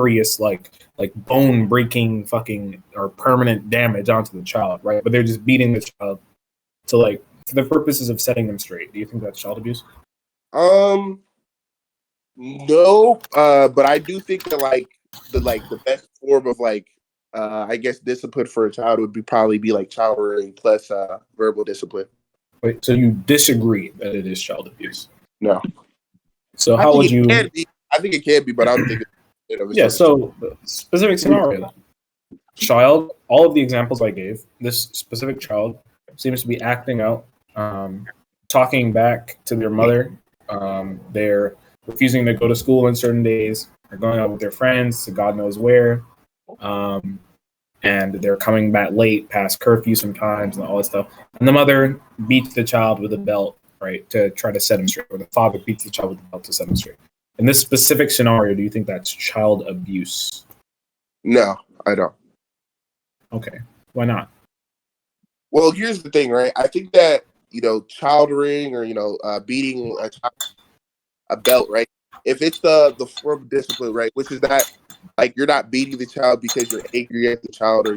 serious like bone breaking fucking or permanent damage onto the child, right? But they're just beating the child to like for the purposes of setting them straight. Do you think that's child abuse? No, but I do think that the best form of I guess discipline for a child would probably be like child rearing plus verbal discipline. Wait, so you disagree that it is child abuse? No. So how would you? I think it can be, but I don't think it's yeah. So specific scenario, child. All of the examples I gave, this specific child seems to be acting out, talking back to their mother. They're refusing to go to school on certain days. They're going out with their friends to God knows where. And they're coming back late past curfew sometimes and all this stuff. And the mother beats the child with a belt, right, to try to set him straight. Or the father beats the child with a belt to set him straight. In this specific scenario, do you think that's child abuse? No, I don't. Okay. Why not? Well, here's the thing, right? I think that, child rearing or, beating a belt, right? If it's the form of discipline, right, which is that, like, you're not beating the child because you're angry at the child or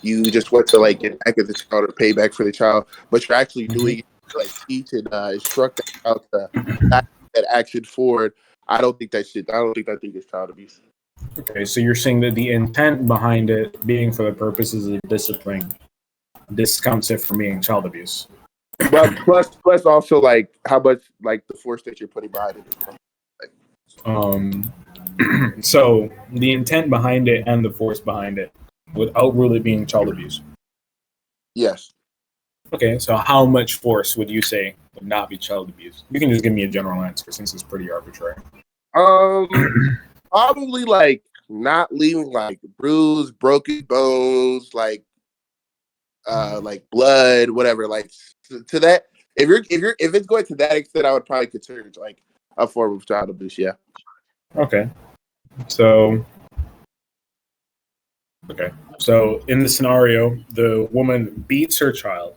you just want to like get back at the child or pay back for the child, but you're actually doing it to, like, teach and instruct the child to back that action forward. I don't think that thing is child abuse. Okay, so you're saying that the intent behind it being for the purposes of discipline discounts it from being child abuse. But plus also like how much like the force that you're putting behind it. So the intent behind it and the force behind it without really being child abuse. Yes. Okay, so how much force would you say would not be child abuse? You can just give me a general answer since it's pretty arbitrary. Probably like not leaving like bruised, broken bones, like blood, whatever. Like to that, if it's going to that extent, I would probably consider it like a form of child abuse. Yeah. Okay. So in the scenario, the woman beats her child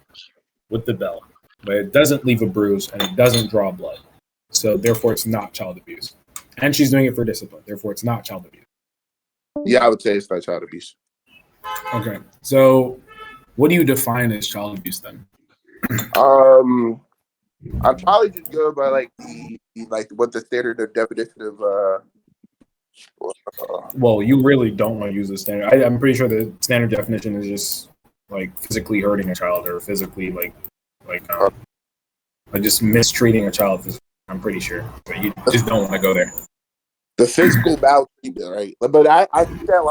with the belt, but it doesn't leave a bruise and it doesn't draw blood. So therefore, it's not child abuse. And she's doing it for discipline. Therefore, it's not child abuse. Yeah, I would say it's not child abuse. Okay. So what do you define as child abuse then? I'd probably just go by like what the standard definition of well, you really don't want to use the standard. I'm pretty sure the standard definition is just like physically hurting a child or physically like just mistreating a child. I'm pretty sure, but you just don't want to go there. The physical maltreatment, right? But I think that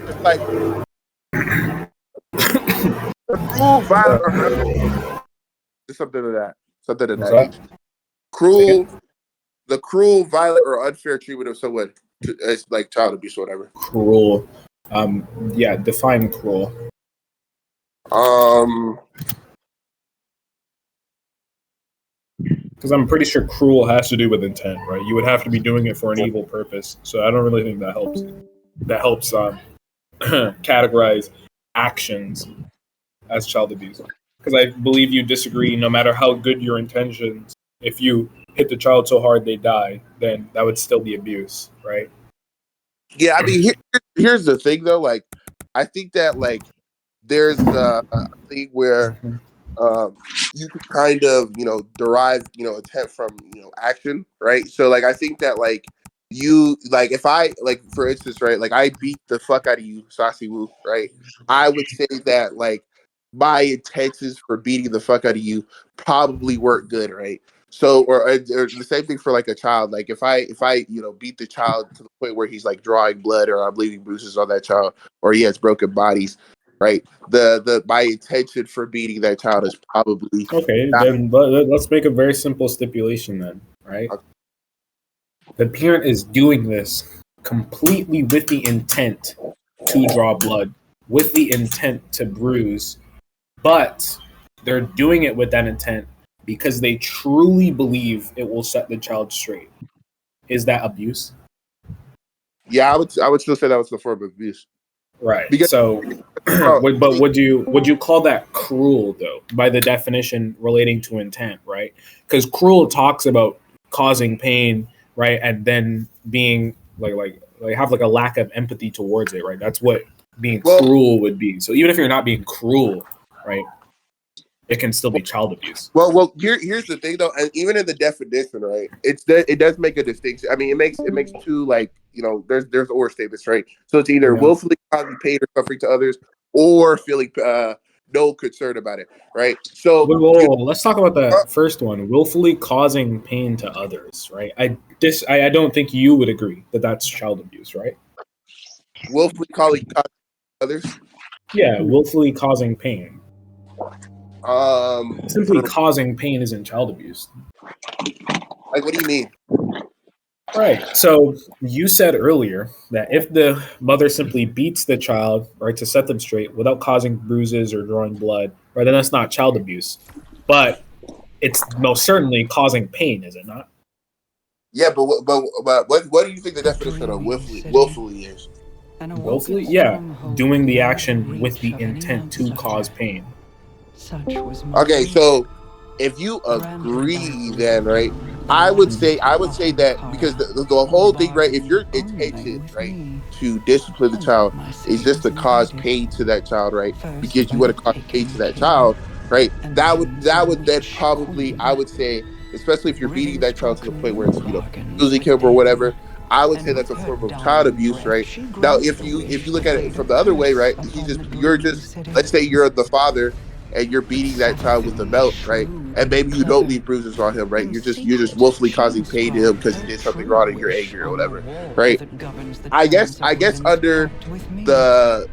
it's like cruel, violent, something of that nature. The cruel, violent, or unfair treatment of someone is like child abuse or whatever. Cruel. Yeah, define cruel. Because I'm pretty sure cruel has to do with intent, right? You would have to be doing it for an evil purpose. So I don't really think that helps. That helps categorize actions as child abuse. Because I believe you disagree. No matter how good your intentions, if you hit the child so hard they die, then that would still be abuse, right? Yeah, I mean, here's the thing though. Like, I think that like there's a thing where you can kind of derive intent from action, right? So like I think that like you like if I like for instance, right, like I beat the fuck out of you, Saucy Woo, right? I would say that like my intentions for beating the fuck out of you probably weren't good, right? So or the same thing for like a child. Like if I beat the child to the point where he's like drawing blood or I'm leaving bruises on that child or he has broken bodies, right? The my intention for beating that child is probably okay. Then let's make a very simple stipulation then, right? Okay. The parent is doing this completely with the intent to draw blood, with the intent to bruise, but they're doing it with that intent because they truly believe it will set the child straight. Is that abuse? Yeah, I would still say that was the form of abuse. Right. Because, so, but would you call that cruel though, by the definition relating to intent, right? Because cruel talks about causing pain, right, and then being like like have like a lack of empathy towards it, right? That's what being cruel would be. So even if you're not being cruel, right, it can still be child abuse. Here's the thing though, and even in the definition, right, it does make a distinction. I mean, it makes two, like, there's or statements, right? So it's either willfully causing pain or suffering to others, or feeling no concern about it, right? So let's talk about the first one, willfully causing pain to others, right? I don't think you would agree that that's child abuse, right? Willfully causing others. Yeah, willfully causing pain. Simply causing pain isn't child abuse. Like, what do you mean? Right. So you said earlier that if the mother simply beats the child, right, to set them straight without causing bruises or drawing blood, right, then that's not child abuse. But it's most certainly causing pain, is it not? Yeah, but what do you think the definition of willfully is? Willfully? Yeah. Doing the action with the intent to cause pain. Okay, so if you agree, then right, I would say that, because the whole thing, right, if your intention, right, to discipline the child is just to cause pain to that child, right, because you want to cause pain to that child, right, that would then probably, I would say, especially if you're beating that child to the point where it's losing him or whatever, I would say that's a form of child abuse, right? Now, if you look at it from the other way, right, let's say you're the father and you're beating that child with a belt, right? And maybe you don't leave bruises on him, right? You're just willfully causing pain to him because he did something wrong and you're angry or whatever, right? I guess under the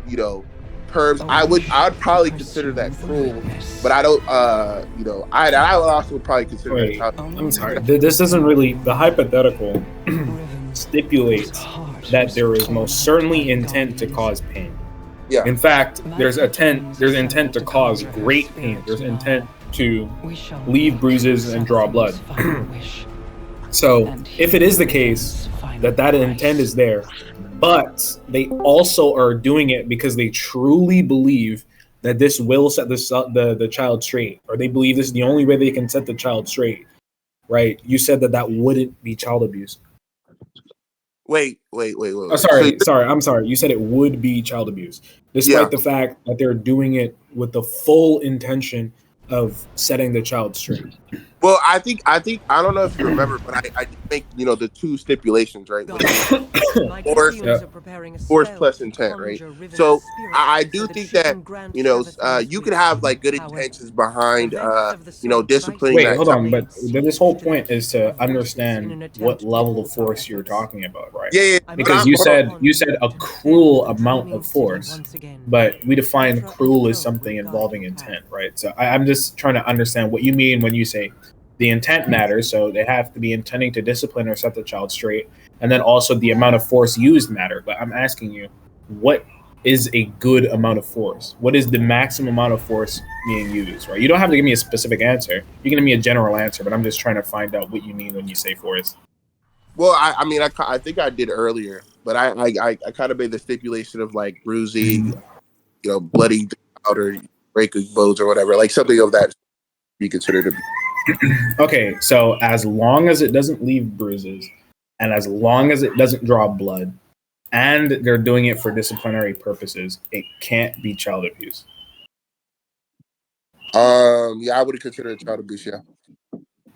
terms, I'd probably consider that cruel, but I don't I would also probably consider that child. I'm sorry. This doesn't really, the hypothetical stipulates that there is most certainly intent to cause pain. Yeah. In fact, there's intent to cause great pain. There's intent to leave bruises and draw blood. So if it is the case that intent is there, but they also are doing it because they truly believe that this will set the child straight, or they believe this is the only way they can set the child straight, right? You said that wouldn't be child abuse. Wait. Oh, sorry. I'm sorry. You said it would be child abuse, despite the fact that they're doing it with the full intention of setting the child straight. Well, I think I don't know if you remember, but I think the two stipulations, right? Force plus intent, right? So I do think that you could have like good intentions behind disciplining. Wait, hold on, but this whole point is to understand what level of force you're talking about, right? Yeah. Because you said a cruel amount of force, but we define cruel as something involving intent, right? So I'm just trying to understand what you mean when you say the intent matters. So they have to be intending to discipline or set the child straight, and then also the amount of force used matter. But I'm asking you, what is a good amount of force? What is the maximum amount of force being used, right? You don't have to give me a specific answer. You can give me a general answer, but I'm just trying to find out what you mean when you say force. Well, I think I did earlier, but I kind of made the stipulation of like bruising, bloody out or breaking bones or whatever, like something of that be considered to be. Okay, so as long as it doesn't leave bruises, and as long as it doesn't draw blood, and they're doing it for disciplinary purposes, it can't be child abuse. Yeah, I would consider it child abuse. Yeah.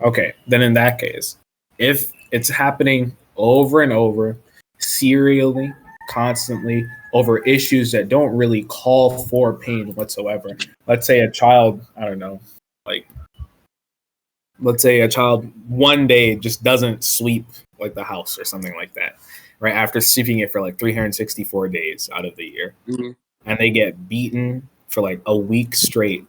Okay, then in that case, if it's happening over and over, serially, constantly, over issues that don't really call for pain whatsoever. Let's say a child, I don't know, let's say a child one day just doesn't sweep like the house or something like that, right? After sweeping it for like 364 days out of the year. Mm-hmm. And they get beaten for like a week straight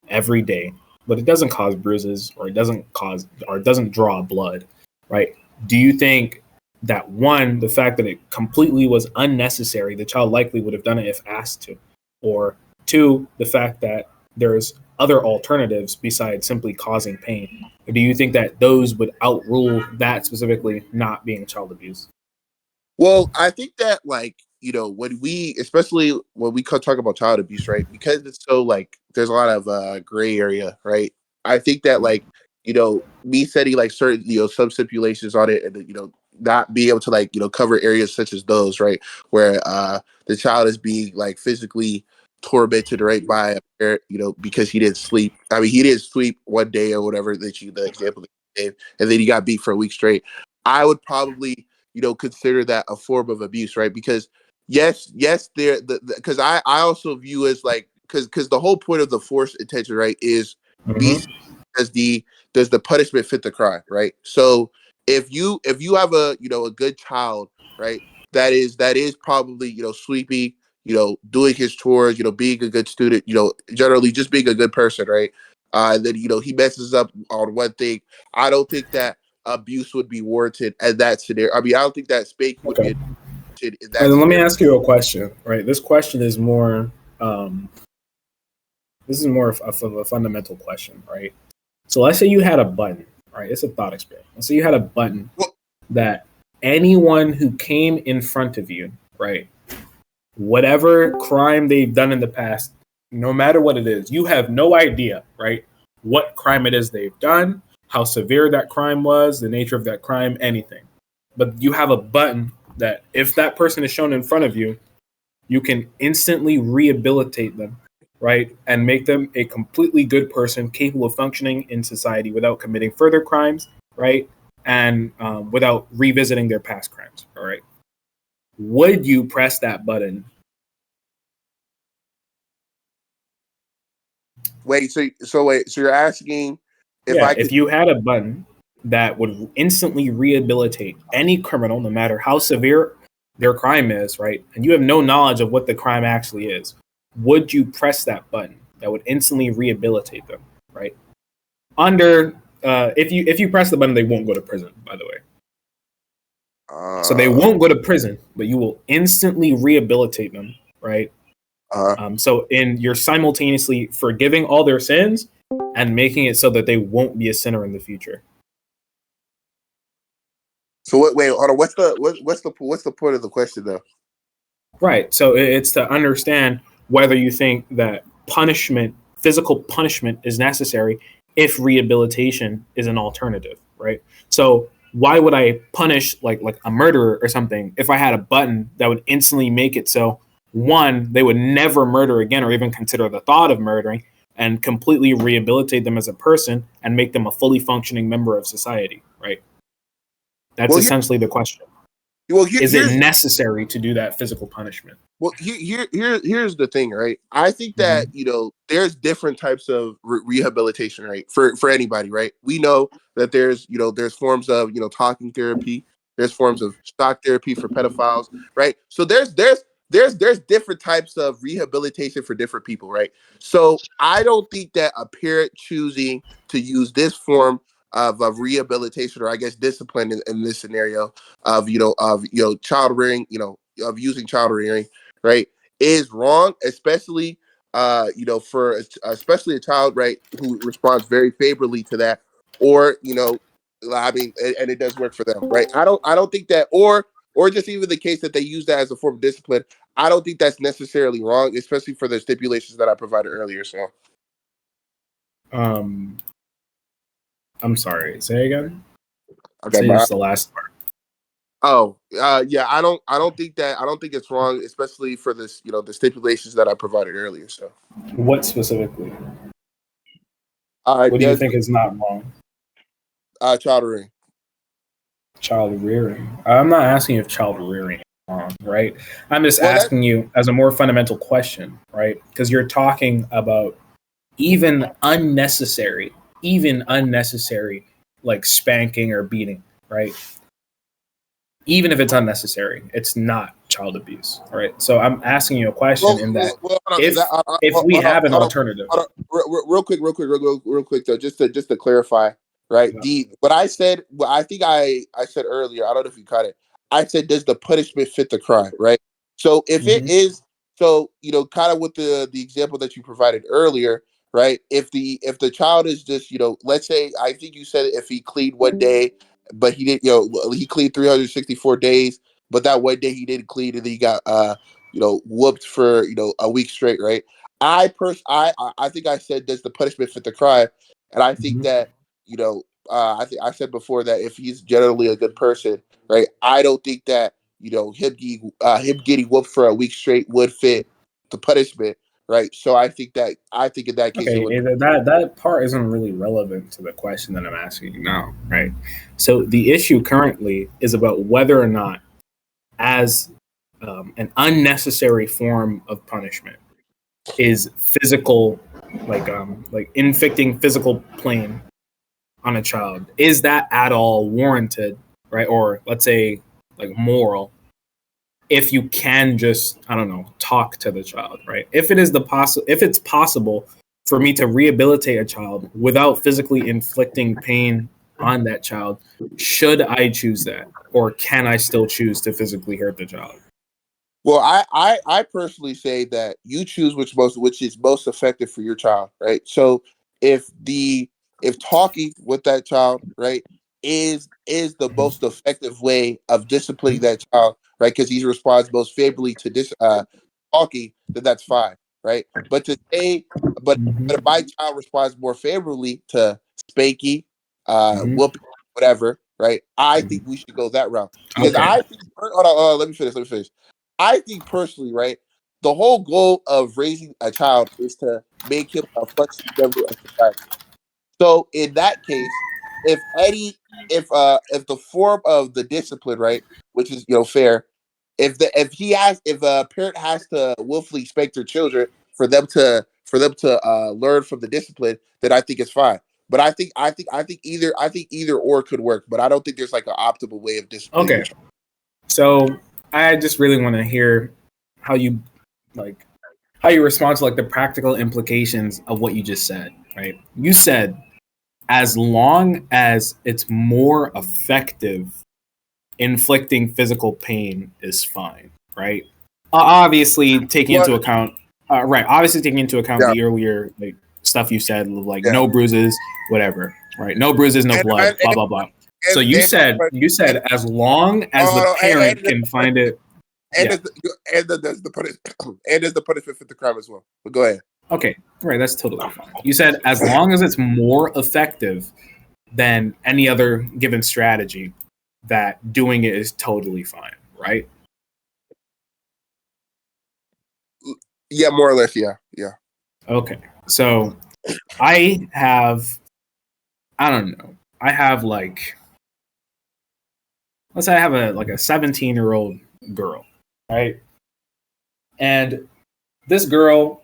every day, but it doesn't cause bruises or it doesn't draw blood, right? Do you think that one, the fact that it completely was unnecessary, the child likely would have done it if asked to, or two, the fact that there's other alternatives besides simply causing pain? Or do you think that those would outrule that specifically not being child abuse? Well, I think that especially when we talk about child abuse, right? Because it's so there's a lot of gray area, right? I think that me setting certain some stipulations on it, and not be able to like cover areas such as those, right, where the child is being like physically tormented, right, by a parent, because he didn't sleep. I mean, he didn't sleep one day or whatever the example that you gave, and then he got beat for a week straight. I would probably consider that a form of abuse, right? Because yes, there because I also view as like because the whole point of the forced attention, right, is me as does the punishment fit the crime, right? So if you have a good child, right, that is probably sleepy, doing his chores, being a good student, generally just being a good person, right? And then he messes up on one thing. I don't think that abuse would be warranted at that scenario. I mean, I don't think that spanking would be Okay. warranted in And that then let me scenario. ask you a question, right? This question is more. This is more of a fundamental question, right? So let's say you had a button, right? It's a thought experiment. Let's say you had a button Well, that anyone who came in front of you, right, whatever crime they've done in the past, no matter what it is, you have no idea, right, what crime it is they've done, how severe that crime was, the nature of that crime, anything. But you have a button that if that person is shown in front of you, you can instantly rehabilitate them, right, and make them a completely good person capable of functioning in society without committing further crimes, right, and without revisiting their past crimes. All right, would you press that button? wait, so you're asking if Yeah, I could? if you had a button that would instantly rehabilitate any criminal, no matter how severe their crime is, right, and you have no knowledge of what the crime actually is, would you press that button that would instantly rehabilitate them, right? Under if you press the button, they won't go to prison, by the way. So they Uh, won't go to prison, but you will instantly rehabilitate them, right? uh, So you're simultaneously forgiving all their sins and making it so that they won't be a sinner in the future. so what? Wait, hold on. What's the point of the question though? Right. So it's to understand whether you think that punishment, physical punishment, is necessary if rehabilitation is an alternative. Right. So why would I punish like a murderer or something if I had a button that would instantly make it so one, they would never murder again or even consider the thought of murdering, and completely rehabilitate them as a person and make them a fully functioning member of society. Right. That's Well, here, essentially the question. well, Is it here's necessary to do that physical punishment? Well, here's the thing, right? I think that Mhm. there's different types of rehabilitation, right? For anybody, right? We know that there's forms of talking therapy, there's forms of shock therapy for pedophiles, right? So there's different types of rehabilitation for different people, right? So I don't think that a parent choosing to use this form of rehabilitation, or I guess discipline in this scenario of child rearing, of using child rearing, right, is wrong, especially for especially a child, right, who responds very favorably to that, or I mean, and it does work for them, right? I don't think that, or just even the case that they use that as a form of discipline. I don't think that's necessarily wrong, especially for the stipulations that I provided earlier. So, Um, I'm sorry. Say again. okay, Say bye. just the last part. Oh, yeah, I don't think it's wrong, especially for this, the stipulations that I provided earlier. So, What specifically? What do you does think is not wrong? child rearing. Child rearing. I'm not asking if child rearing is wrong, right? I'm just Well, that asking you as a more fundamental question, right? Because you're talking about even unnecessary, even unnecessary, like spanking or beating, right? Even if it's unnecessary, it's not child abuse, right? So I'm asking you a question in that hold on, if we hold on, have an hold on, alternative. hold on. Real quick though, just to clarify, right? Yeah. The what I said, what I think I said earlier, I don't know if you caught it. I said, does the punishment fit the crime, right? So if it Mhm. is, so kind of with the example that you provided earlier, right? If the child is just, let's say, I think you said if he cleaned one day, but he did, he cleaned 364 days, but that one day he didn't clean, and then he got whooped for a week straight, right? I think I said, does the punishment fit the crime? And I think Mhm. that I think I said before that if he's generally a good person, right? I don't think that him getting whooped for a week straight would fit the punishment, right? So I think in that case it Okay, would. that part isn't really relevant to the question that I'm asking you now, right? So the issue currently is about whether or not, as an unnecessary form of punishment, is physical, like inflicting physical pain on a child. Is that at all warranted, right? Or let's say like moral, if you can just, I don't know, talk to the child, right? If it's possible for me to rehabilitate a child without physically inflicting pain on that child, should I choose that, or can I still choose to physically hurt the child? Well, I personally say that you choose which is most effective for your child, right? So if talking with that child, right, is the most effective way of disciplining that child, right? Because he responds most favorably to this talking, then that's fine, right? But to say, but if Mm-hmm. my child responds more favorably to spanky, Mm-hmm. whooping, whatever, right? I think Mm-hmm. we should go that route because Okay. I think. Hold on, let me finish. Let me finish. I think personally, right, the whole goal of raising a child is to make him a functioning member of society. So in that case, if any, if the form of the discipline, right, which is fair, if a parent has to willfully spank their children for them to learn from the discipline, then I think it's fine. But I think either or could work. But I don't think there's like an optimal way of disciplining your Okay. child. So I just really want to hear how you like how you respond to like the practical implications of what you just said, right? You said as long as it's more effective, inflicting physical pain is fine, right? Obviously taking Well, into account right, obviously taking into account yeah, the earlier like stuff you said, like yeah. no bruises, whatever, right? No bruises, no And, blood, and, blah blah blah. So and, you and, said and, you said as long as the oh, parent can find it. and Yeah. there's the punish, and there's the punishment for the crime as well. But go ahead. Okay. Right. That's totally fine. You said as long as it's more effective than any other given strategy, that doing it is totally fine. Right. Yeah, more or less. Yeah, yeah. Okay. So I have, I don't know. I have like, let's say I have a 17-year-old girl. Right. And this girl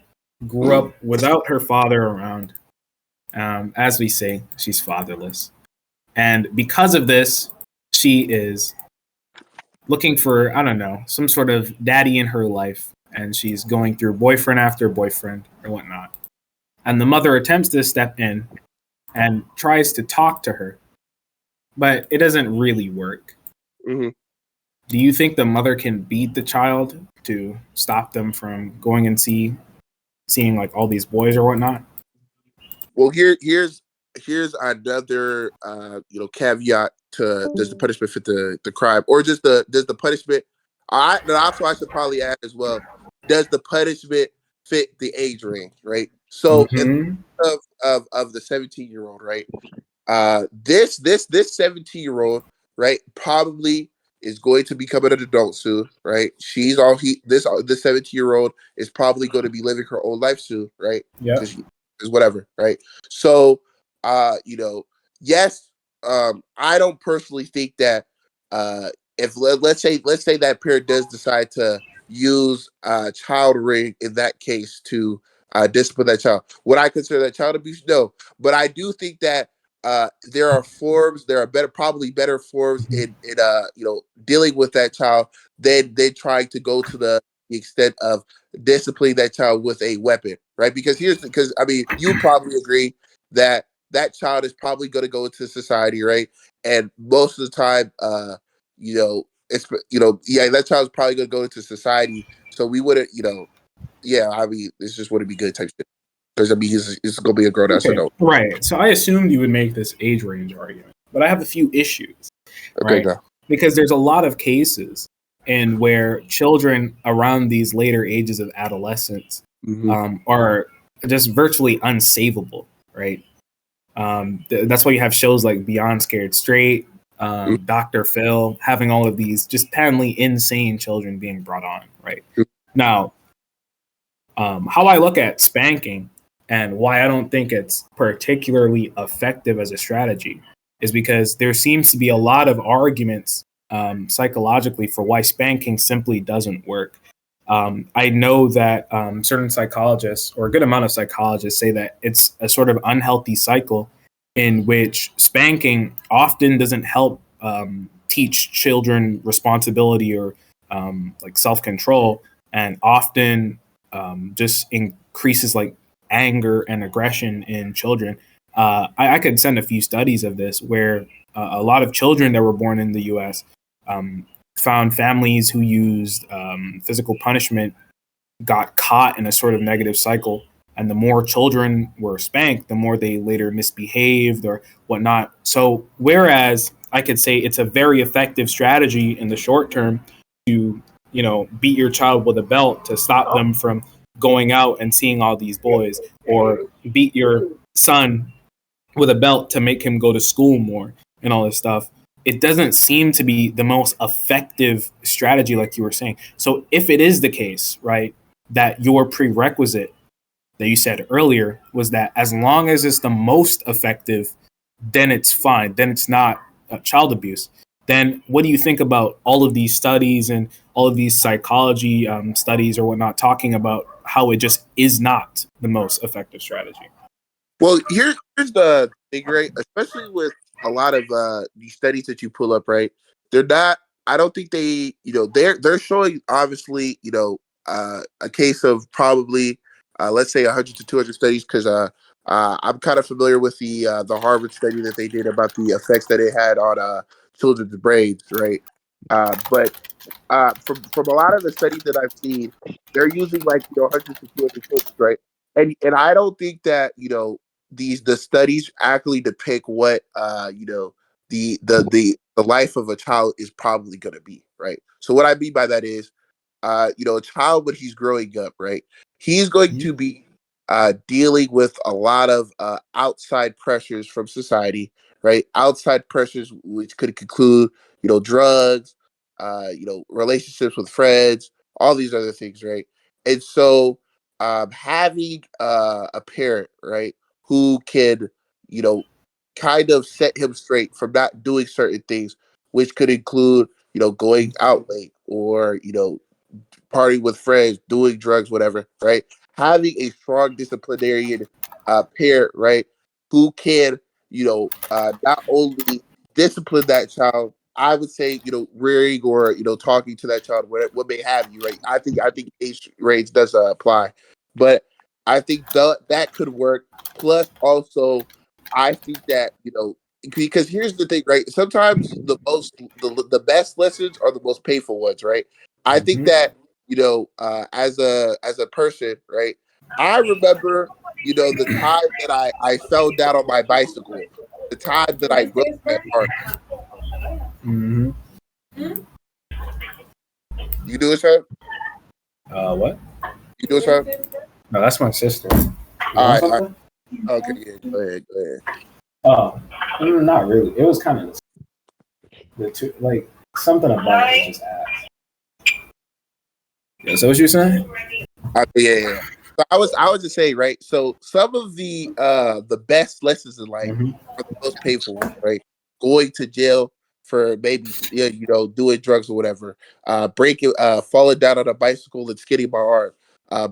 grew up without her father around. As we say, she's fatherless. And because of this, she is looking for, I don't know, some sort of daddy in her life. And she's going through boyfriend after boyfriend or whatnot. And the mother attempts to step in and tries to talk to her, but it doesn't really work. hmm Do you think the mother can beat the child to stop them from going and seeing like all these boys or whatnot? Well, here's another caveat to does the punishment fit the crime or just the does the punishment? Also I should probably add as well. Does the punishment fit the age range? Right. So in Mm-hmm. of the 17-year-old, right? This 17-year-old, right, probably is going to become an adult soon, right? She's all he this 17-year-old is probably going to be living her own life soon, right? Yep. Because she is whatever, right? So yes, I don't personally think that if let's say that parent does decide to use child ring in that case to discipline that child. Would I consider that child abuse? No. But I do think that there are probably better forms in dealing with that child than trying to go to the extent of disciplining that child with a weapon, right? Because I mean, you probably agree that that child is probably going to go into society, right? And most of the time, yeah, that child's probably going to go into society. So we wouldn't, yeah, I mean, this just wouldn't be good type shit. Because I mean, he's going to be a grown ass Okay. adult. Right. So I assumed you would make this age range argument, but I have a few issues, Okay, right? go. Because there's a lot of cases in where children around these later ages of adolescence hmm are just virtually unsavable, right? That's why you have shows like Beyond Scared Straight, Dr. Phil, having all of these just patently insane children being brought on, right? Now, how I look at spanking and why I don't think it's particularly effective as a strategy is because there seems to be a lot of arguments psychologically for why spanking simply doesn't work. I know that certain psychologists, or a good amount of psychologists, say that it's a sort of unhealthy cycle in which spanking often doesn't help teach children responsibility or like self control, and often just increases like anger and aggression in children. I could send a few studies of this where a lot of children that were born in the U.S. Found families who used physical punishment got caught in a sort of negative cycle. And the more children were spanked, the more they later misbehaved or whatnot. So, whereas I could say it's a very effective strategy in the short term to, beat your child with a belt to stop them from going out and seeing all these boys, or beat your son with a belt to make him go to school more and all this stuff. It doesn't seem to be the most effective strategy, like you were saying. So if it is the case, right, that your prerequisite that you said earlier was that as long as it's the most effective, then it's fine. Then it's not child abuse. Then what do you think about all of these studies and all of these psychology studies or whatnot talking about how it just is not the most effective strategy? Well, here's the thing, right? Especially with a lot of these studies that you pull up, right? They're not. I don't think they, they're showing obviously, a case of probably, let's say 100 to 200 studies, because I'm kind of familiar with the Harvard study that they did about the effects that it had on children's brains, right? But from a lot of the studies that I've seen, they're using like hundreds to 200 children, right? And I don't think that the studies actually depict what the life of a child is probably going to be, right? So what I mean by that is, a child when he's growing up, right, he's going to be dealing with a lot of outside pressures from society, right? Outside pressures which could include drugs, relationships with friends, all these other things, right? And so having a parent, right, who can, kind of set him straight from not doing certain things, which could include, going out late, or, partying with friends, doing drugs, whatever, right? Having a strong disciplinarian parent, right, who can, not only discipline that child, I would say, rearing or talking to that child, what may have you, right? I think age range does apply, but I think that could work. Plus, also, I think that because here's the thing, right? Sometimes the best lessons are the most painful ones, right? I think that as a person, right? I remember, the time that I fell down on my bicycle, the time that I broke my arm. Mm-hmm. You do it, Sean? What? You do it, Sean? No, that's my sister. All right. Okay, yeah, go ahead. Oh, not really. It was kind of the two, like something about it was just ass. Yeah, so what you saying? Yeah. So I was just saying, right? So some of the best lessons in life are the most painful ones, right? Going to jail for maybe doing drugs or whatever, falling down on a bicycle and skidding my arm,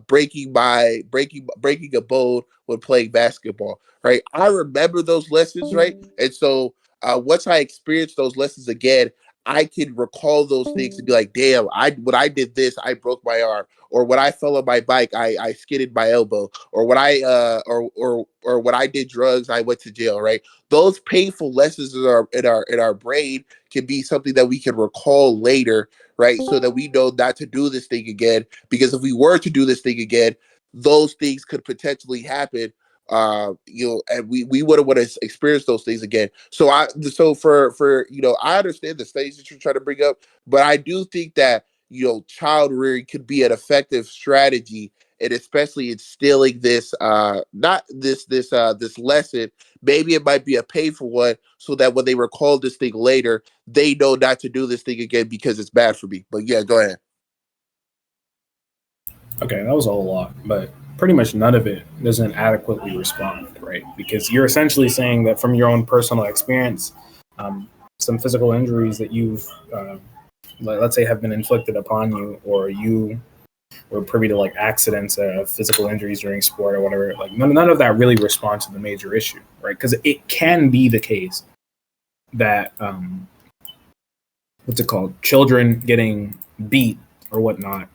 breaking a bone when playing basketball, right? I remember those lessons, right? And so once I experience those lessons again, I can recall those things and be like, damn, when I did this, I broke my arm, or when I fell on my bike, I skidded my elbow, or when I or when I did drugs, I went to jail, right? Those painful lessons in our brain can be something that we can recall later, right? So that we know not to do this thing again. Because if we were to do this thing again, those things could potentially happen. And we wouldn't want to experience those things again. So for I understand the studies that you're trying to bring up, but I do think that child rearing could be an effective strategy, and especially instilling this not this lesson. Maybe it might be a painful one, so that when they recall this thing later, they know not to do this thing again because it's bad for me. But yeah, go ahead. Okay, that was a whole lot, but pretty much none of it doesn't adequately respond, right? Because you're essentially saying that from your own personal experience, some physical injuries that you've, let's say, have been inflicted upon you, or you were privy to like accidents, physical injuries during sport or whatever, like none of that really responds to the major issue, right? Because it can be the case that, what's it called, children getting beat or whatnot,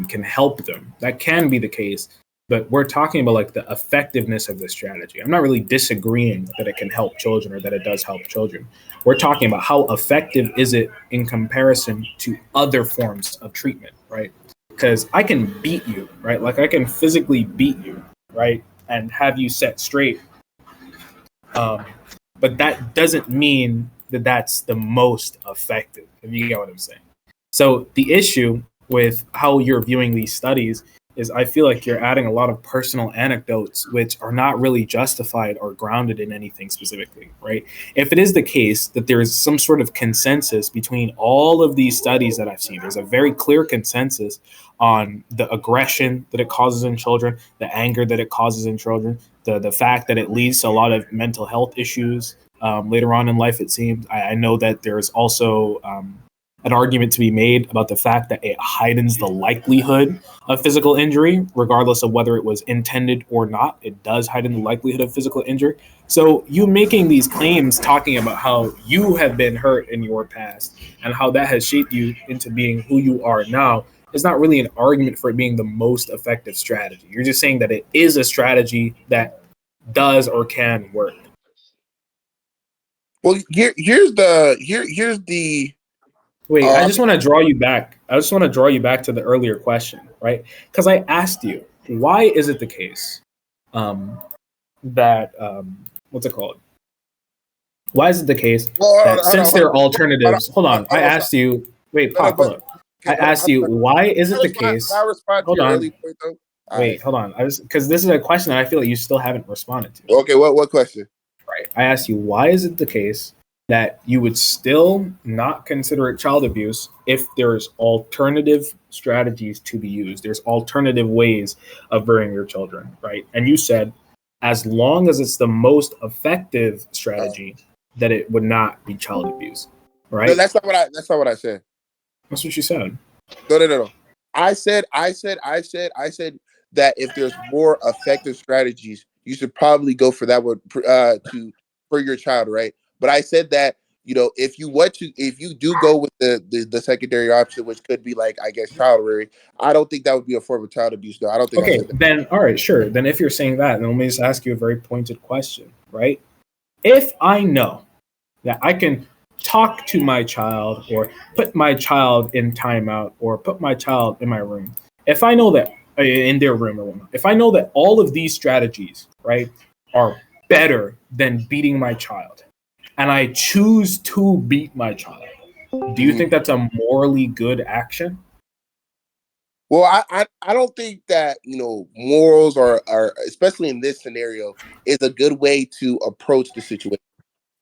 can help them. That can be the case, but we're talking about like the effectiveness of this strategy. I'm not really disagreeing that it can help children or that it does help children. We're talking about how effective is it in comparison to other forms of treatment, right? Because I can beat you, right? Like I can physically beat you, right? And have you set straight. But that doesn't mean that that's the most effective, if you get what I'm saying. So the issue with how you're viewing these studies is I feel like you're adding a lot of personal anecdotes which are not really justified or grounded in anything specifically, right? If it is the case that there is some sort of consensus between all of these studies that I've seen, there's a very clear consensus on the aggression that it causes in children, the anger that it causes in children, the fact that it leads to a lot of mental health issues later on in life, it seems. I know that there's also an argument to be made about the fact that it heightens the likelihood of physical injury, regardless of whether it was intended or not. It does heighten the likelihood of physical injury. So you making these claims talking about how you have been hurt in your past and how that has shaped you into being who you are now is not really an argument for it being the most effective strategy. You're just saying that it is a strategy that does or can work. Well, here's the Wait, I just want to draw you back. I just want to draw you back to the earlier question, right? Because I asked you, why is it the case that what's it called? Why is it the case that since there are alternatives? Hold on, I asked you. Wait, Pop, hold on. I asked you, why is it the case? Hold on. Wait, hold on. Because this is a question that I feel like you still haven't responded to. Okay, what question? Right. I asked you, why is it the case that you would still not consider it child abuse if there's alternative strategies to be used? There's alternative ways of rearing your children, right? And you said, as long as it's the most effective strategy, that it would not be child abuse, right? No, that's not what I said. That's what you said. No. I said that if there's more effective strategies, you should probably go for that one for your child, right? But I said that if you do go with the secondary option, which could be like I guess child rearing, I don't think that would be a form of child abuse. No, I don't think. Okay, I said that. then all right, sure. Then if you're saying that, then let me just ask you a very pointed question, right? If I know that I can talk to my child or put my child in timeout or put my child in my room, if I know that in their room or whatnot, if I know that all of these strategies, right, are better than beating my child, and I choose to beat my child, do you think that's a morally good action? Well, I don't think that morals are especially in this scenario is a good way to approach the situation.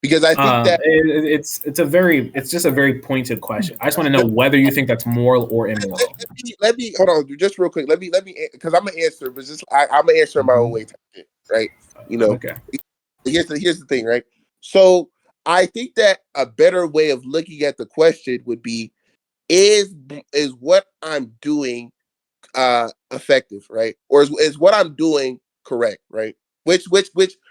Because I think that it's just a very pointed question. I just want to know whether you think that's moral or immoral. Let me hold on just real quick. Let me because I'm gonna answer, but I'm gonna answer in my own way, right? Okay. Here's the thing, right? So I think that a better way of looking at the question would be is what I'm doing effective, right? Or is what I'm doing correct, right? Which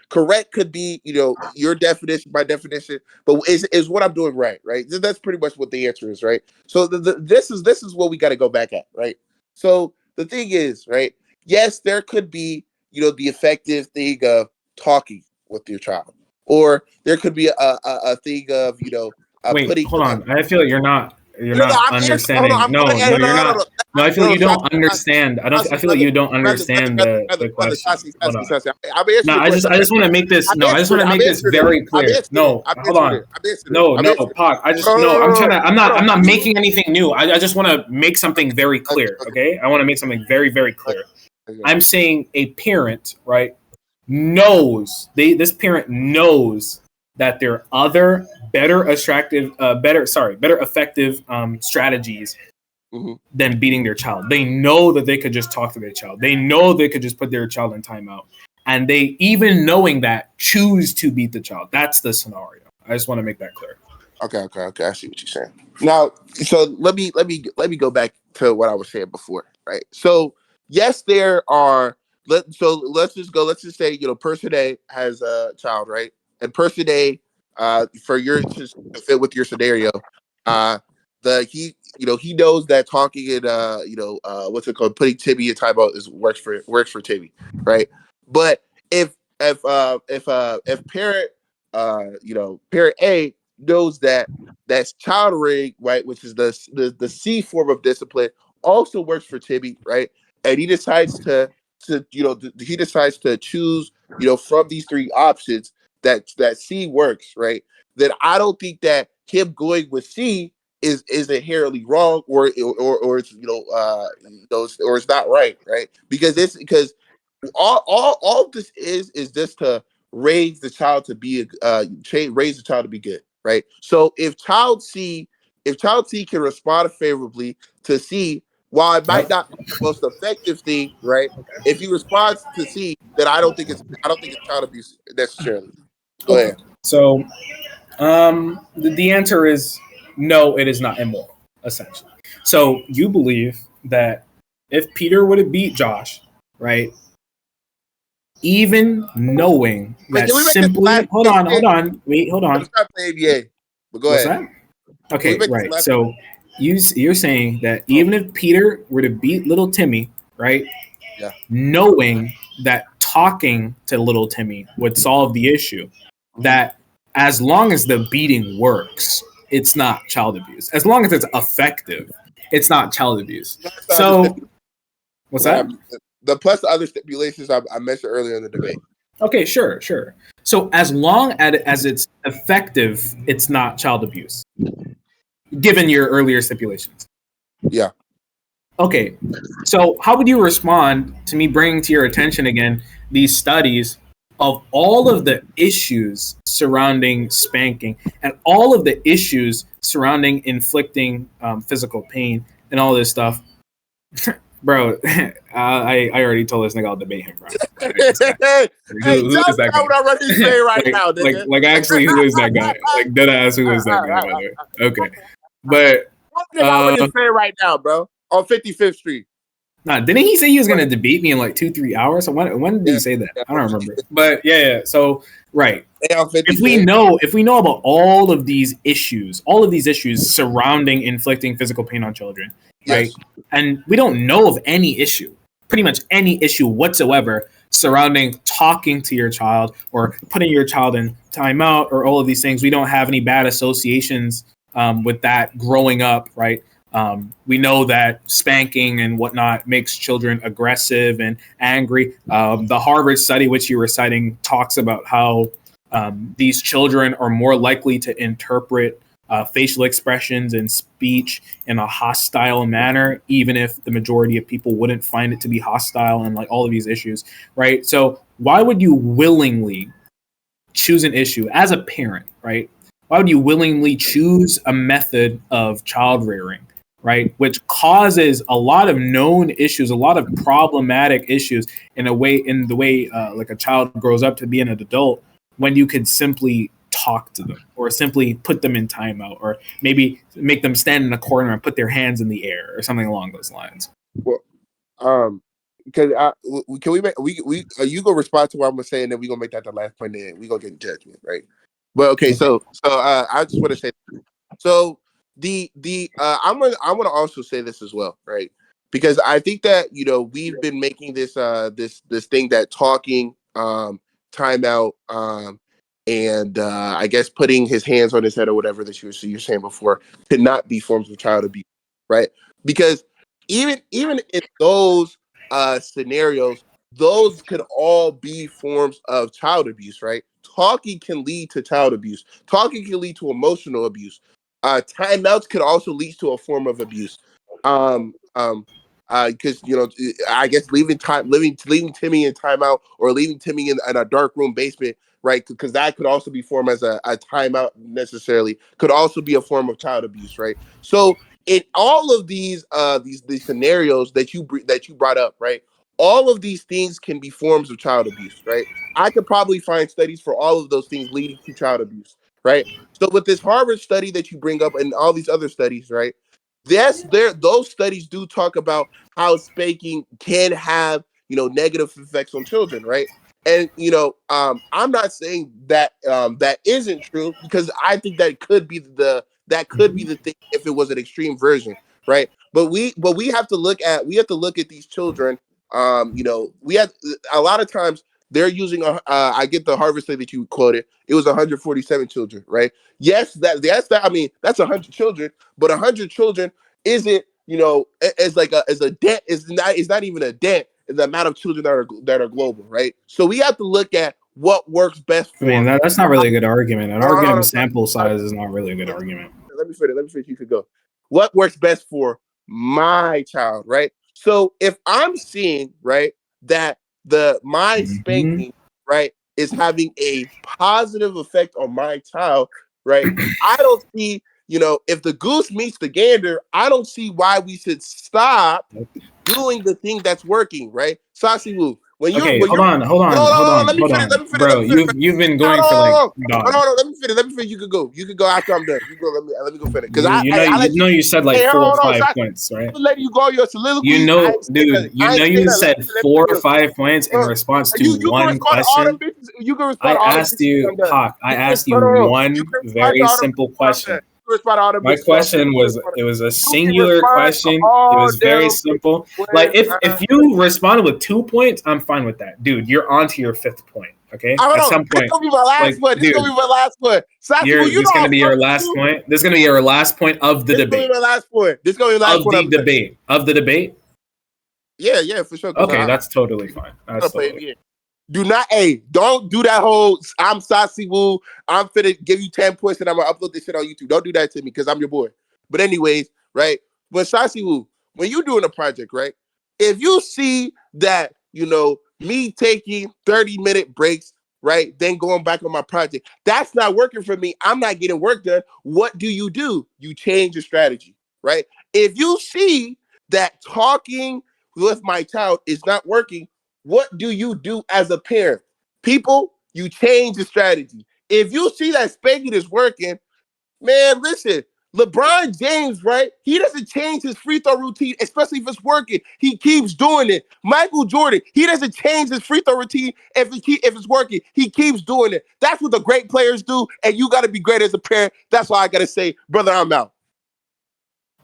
correct could be, your definition, my definition, but is what I'm doing right? That's pretty much what the answer is, right? So this is what we got to go back at, right? So the thing is, right? Yes, there could be, the effective thing of talking with your child, or there could be a thing of, Wait, putting. hold on. I feel like you're not You're No, not I'm answering. Hold on. understanding. I'm No, going. no, you're No, no, not. no. No, I feel No, like you Saucy, don't understand. I feel like you don't understand the question. Saucy, Hold on. Saucy. I'm answering No, your question. I just want to make this. I've No, I just want answered to it. I've make this answered it. very I've clear. answered it. No, I've hold answered on. it. I've answered it. No, I've no, answered it. Pac. I just No, no. no, I'm no, trying no. to. I'm not making anything new. I just want to make something very clear. Okay. Okay. I want to make something very, very clear. Okay. I'm saying a parent, right, knows this parent knows that there are other better effective strategies Mhm. than beating their child. They know that they could just talk to their child. They know they could just put their child in timeout. And they, even knowing that, choose to beat the child. That's the scenario. I just want to make that clear. Okay. I see what you're saying. Now, so let me go back to what I was saying before, right? So yes, there are. Let's just go. Let's just say person A has a child, right? And person A, for your to fit with your scenario, he knows that talking and what's it called, putting Timmy in timeout works for Timmy, right? But if parent A knows that that's child rearing, right, which is the C form of discipline, also works for Timmy, right? And he decides he decides to choose, from these three options that C works, right? Then I don't think that him going with C is inherently wrong or it's or it's not right, right? Because all this is just to raise the child to be raise the child to be good, right? So if child C can respond favorably to C, while it might Yep. not be the most effective thing, right? If he responds to C, then I don't think it's child abuse necessarily. Go Okay. ahead. So the answer is no, it is not immoral, essentially. So you believe that if Peter would have beat Josh, right, even knowing Wait, that can we make this simply last hold on, wait, hold I'm on. trying to play ABA, but go What's ahead. that? Can we Okay, make this right. last So you're saying that even if Peter were to beat little Timmy, right, Yeah. knowing that talking to little Timmy would solve the issue, that as long as the beating works, it's not child abuse. As long as it's effective, it's not child abuse. Plus the other So what's that? plus the other stipulations I mentioned earlier in the debate. Okay, sure. So as long as it's effective, it's not child abuse, given your earlier stipulations. Yeah. Okay, so how would you respond to me bringing to your attention again these studies of all of the issues surrounding spanking and all of the issues surrounding inflicting physical pain and all this stuff? Bro, I already told this nigga I'll debate him, bro. Hey, Who tell is that me what guy? I'm ready to say right now, nigga. Actually, who is that guy? Like, dead ass, who is that guy, by the way? Okay. But, What I'm ready to say right now, bro? On 55th Street. nah, didn't he say he was going to debate me in like 2-3 hours? So when did he say that? I don't remember. But, yeah. So, right. If we know about all of these issues surrounding inflicting physical pain on children, right? Yes. And we don't know of any issue, pretty much any issue whatsoever surrounding talking to your child or putting your child in timeout or all of these things. We don't have any bad associations with that growing up, right? We know that spanking and whatnot makes children aggressive and angry. The Harvard study, which you were citing, talks about how these children are more likely to interpret facial expressions and speech in a hostile manner, even if the majority of people wouldn't find it to be hostile, and like all of these issues, right? So why would you willingly choose an issue as a parent, right? Why would you willingly choose a method of child rearing, right, which causes a lot of known issues, a lot of problematic issues in the way like a child grows up to be an adult, when you could simply talk to them or simply put them in timeout or maybe make them stand in a corner and put their hands in the air or something along those lines? Well, can we make you go respond to what I'm gonna say, and then we gonna make that the last point, and we gonna get judgment, right? But okay, so I just want to say, so I want to also say this as well, right? Because I think that we've been making this this thing that talking timeout and I guess putting his hands on his head or whatever that you were saying before could not be forms of child abuse, right? Because even in those scenarios, those could all be forms of child abuse, right? Talking can lead to child abuse. Talking can lead to emotional abuse. Timeouts could also lead to a form of abuse. Because I guess leaving Timmy in timeout or leaving Timmy in a dark room basement, right? Because that could also be formed as a timeout necessarily. Could also be a form of child abuse, right? So in all of these scenarios that you brought up, right? All of these things can be forms of child abuse, right? I could probably find studies for all of those things leading to child abuse, right? So with this Harvard study that you bring up and all these other studies, right? Yes, those studies do talk about how spanking can have negative effects on children, right? And I'm not saying that that isn't true, because I think that could be the thing if it was an extreme version, right? But we have to look at these children. We have a lot of times they're using I get the Harvard study that you quoted. It was 147 children, right? Yes, I mean that's 100 children, but 100 children isn't as a dent is not even a dent in the amount of children that are global, right? So we have to look at what works best I mean, for. that's not really a good argument. An Hold on, hold argument on, of sample size is not really a good argument. Let me finish. Let me finish. You could go. What works best for my child, right? So if I'm seeing, right, that my Mhm. spanking, right, is having a positive effect on my child, right? I don't see, if the goose meets the gander, I don't see why we should stop doing the thing that's working, right? Saucy Woo, Okay, when hold you're on, hold on, hold hold on, on, let me hold finish, let on, me finish, let bro. me finish. You've been No, going no, for like no, no, dog. no, no. Let me finish. Let me finish. You could go. You could go after I'm done. You go. Let me go finish. Because I let you. You said like Hey, four or hold on, five Saucy. points, right? I'm letting you go your soliloquy. I ain't saying nothing. Dude, I ain't saying you nothing. said Let me four or finish. 5 points in Look, response to you can one respond to all them question. bitches. You can respond I to all them asked bitches when you, I'm done. Hawk. I You can asked respond. you No, no. You one can respond to very all them simple bitches when I'm done. question. You can respond to all them My bitches when I'm done. question was, it was a You can singular respond to question. It all was very them simple. bitches Like when if I'm you responded with 2 points, I'm fine with that, dude. You're on to your fifth point. Okay, I at don't know. some This point, gonna be my last like, one. This gonna dude, be my last one. Saucy, well, you this know gonna I'm be your fucking with last you. point. This is gonna be your last point of the This gonna be debate. my last point. This gonna be the last Of one. the I'm done. debate. Of the debate. Yeah, for sure. Because Okay, I that's totally fine. That's gotta play it. totally Yeah. Do not, hey, don't do that whole I'm Saucy Woo. I'm finna give you 10 points and I'm gonna upload this shit on YouTube. Don't do that to me because I'm your boy. But anyways, right? But Saucy Woo, when you're doing a project, right? If you see that, me taking 30-minute breaks, right? Then going back on my project, that's not working for me. I'm not getting work done. What do? You change your strategy, right? If you see that talking with my child is not working, what do you do as a parent? People, you change the strategy. If you see that spanking is working, man, listen, LeBron James, right? He doesn't change his free throw routine, especially if it's working. He keeps doing it. Michael Jordan, he doesn't change his free throw routine if it's working. He keeps doing it. That's what the great players do, and you got to be great as a parent. That's why I got to say, brother, I'm out.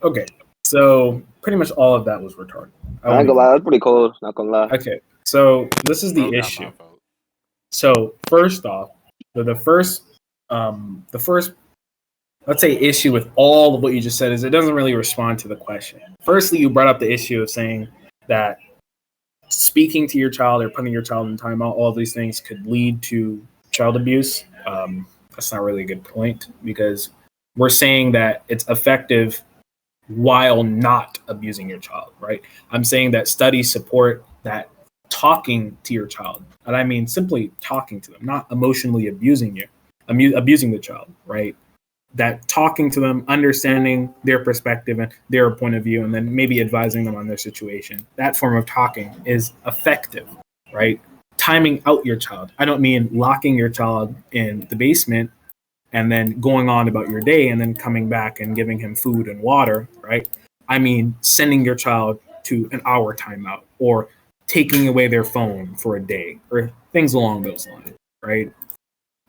Okay, so pretty much all of that was retarded. I ain't gonna lie, that's pretty cool. Not gonna lie. Okay, so this is the Bro got issue. my vote. So first off, the first, let's say, issue with all of what you just said is it doesn't really respond to the question. Firstly, you brought up the issue of saying that speaking to your child or putting your child in timeout, all of these things could lead to child abuse. That's not really a good point because we're saying that it's effective while not abusing your child, right? I'm saying that studies support that talking to your child, and I mean simply talking to them, not emotionally abusing abusing the child, right? That talking to them, understanding their perspective and their point of view, and then maybe advising them on their situation. That form of talking is effective, right? Timing out your child. I don't mean locking your child in the basement and then going on about your day and then coming back and giving him food and water, right? I mean sending your child to an hour timeout or taking away their phone for a day or things along those lines, right?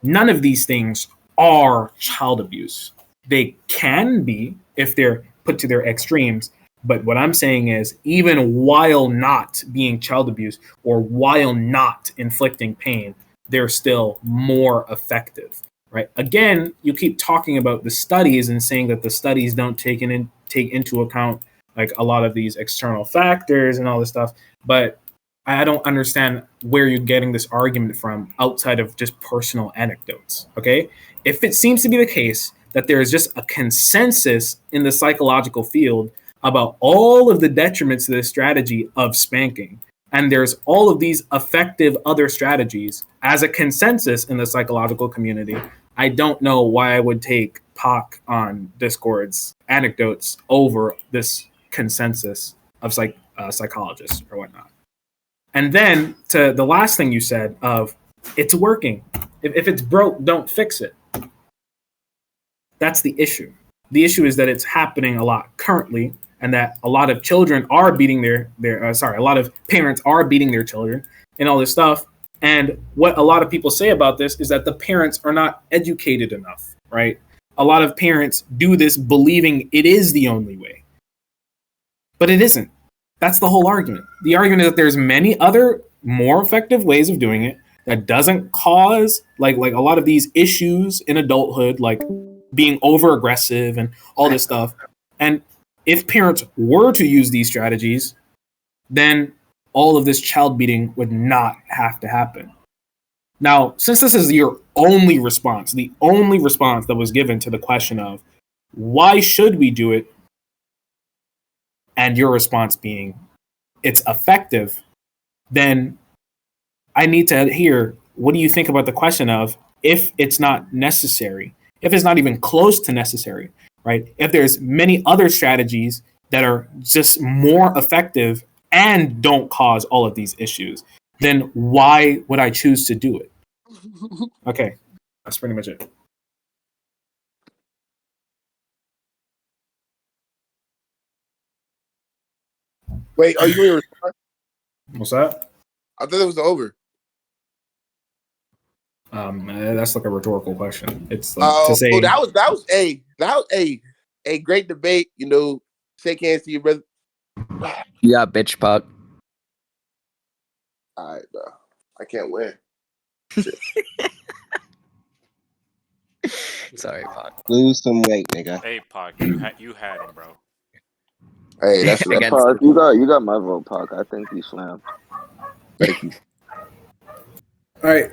None of these things are child abuse. They can be if they're put to their extremes. But what I'm saying is, even while not being child abuse or while not inflicting pain, they're still more effective, right? Again, you keep talking about the studies and saying that the studies don't take into account like a lot of these external factors and all this stuff, but I don't understand where you're getting this argument from outside of just personal anecdotes, okay? If it seems to be the case that there is just a consensus in the psychological field about all of the detriments to this strategy of spanking, and there's all of these effective other strategies as a consensus in the psychological community, I don't know why I would take Pac on Discord's anecdotes over this consensus of psychologists or whatnot. And then to the last thing you said of it's working. If it's broke, don't fix it. That's the issue. The issue is that it's happening a lot currently, and that a lot of children are beating a lot of parents are beating their children and all this stuff. And what a lot of people say about this is that the parents are not educated enough, right? A lot of parents do this believing it is the only way, but it isn't. That's the whole argument. The argument is that there's many other more effective ways of doing it that doesn't cause like a lot of these issues in adulthood, like being over aggressive and all this stuff. And if parents were to use these strategies, then all of this child beating would not have to happen. Now, since this is your only response, the only response that was given to the question of why should we do it, and your response being it's effective, then I need to hear, what do you think about the question of if it's not necessary, if it's not even close to necessary, right? If there's many other strategies that are just more effective and don't cause all of these issues, then why would I choose to do it? Okay, that's pretty much it. Wait, are you going to respond? What's that? I thought it was over. That's like a rhetorical question. It's like to say that was a great debate. You know, shake hands to your brother. Yeah, bitch, Puck. All right, bro. I can't win. Sorry, Puck. Lose some weight, nigga. Hey, Pac, you had him, bro. Hey, that's Against- Pac, you got my vote, Pac. I think you slammed. Thank you. all right.